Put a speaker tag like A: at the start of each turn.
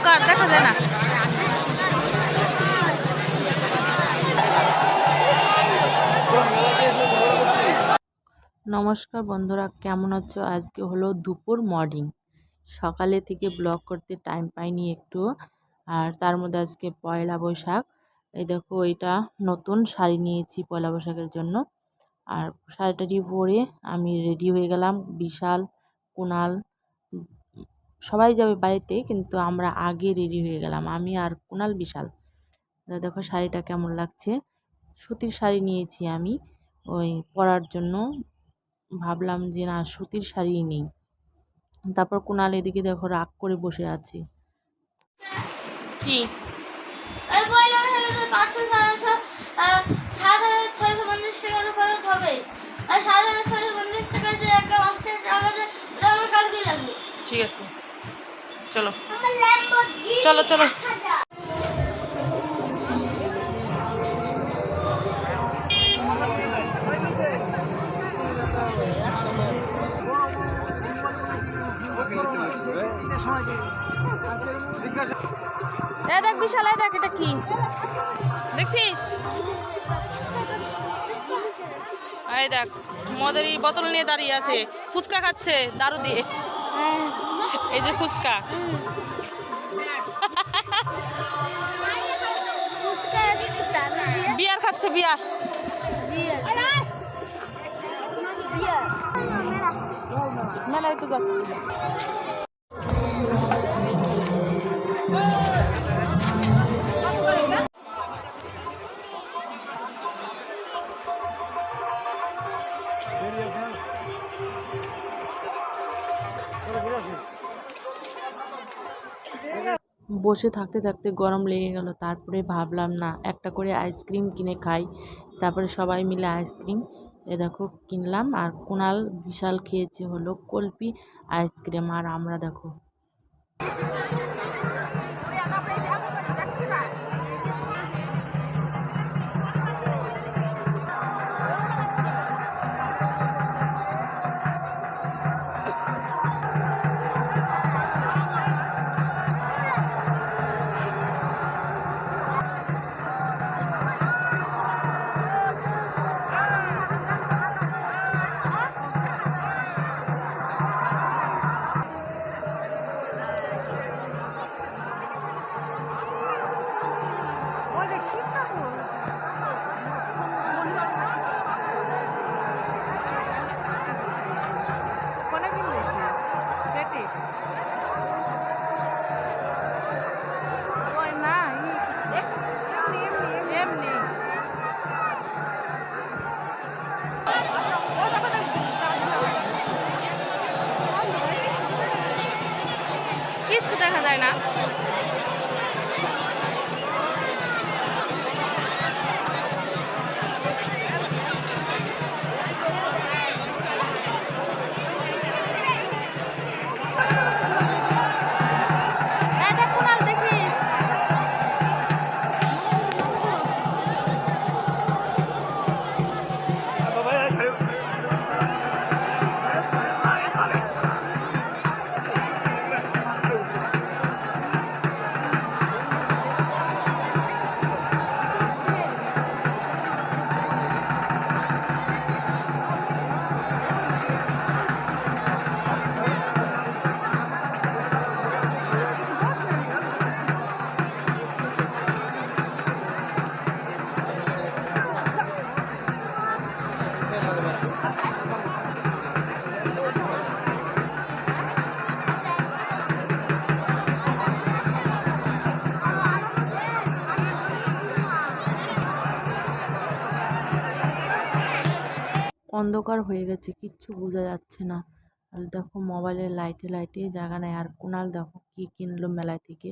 A: অন্ধকার দেখা যায় না। নমস্কার বন্ধুরা, কেমন আছো? আজকে হলো দুপুর মর্নিং, সকালে থেকে ব্লগ করতে টাইম পাইনি একটু। আর তার মধ্যে আজকে পয়লা বৈশাখ। এই দেখো, এটা নতুন শাড়ি নিয়েছি পয়লা বৈশাখের জন্য। আর শাড়িটাটি পরে আমি রেডি হয়ে গেলাম। বিশাল, কুনাল সবাই যাবে বাড়িতে, কিন্তু আমরা আগে রেডি হয়ে গেলাম, আমি আর কুনাল, বিশাল। দেখো শাড়িটা কেমন লাগছে। সুতির শাড়ি নিয়েছি আমি ওই পরার জন্য। ভাবলাম যে না, সুতির শাড়ি নেই। তারপর কুনাল এদিকে দেখো রাগ করে বসে আছে। কি ঠিক আছে, চলো চলো চলো। দেখ বিশাল, দেখ এটা কি দেখছিস? এই দেখ, মদের এই বোতল নিয়ে দাঁড়িয়ে আছে, ফুচকা খাচ্ছে দারু দিয়ে। এই যে ফুচকা। বিয়ার খাচ্ছে, বিয়ার। মেলায় তো যাচ্ছি। বসে থাকতে থাকতে গরম লেগে গেল। তারপরে ভাবলাম না, একটা করে আইসক্রিম কিনে খাই। তারপরে সবাই মিলে আইসক্রিম দেখো কিনলাম। আর কুনাল বিশাল খেয়েছে হলো কুলফি আইসক্রিম। আর আমরা দেখো কিচ্ছু দেখা যায় না। অন্ধকার হয়ে গেছে, কিচ্ছু বোঝা যাচ্ছে না। আর দেখো মোবাইলের লাইটে লাইটে জায়গা নেই। আর কুনাল দেখো কি কিনলো মেলা থেকে।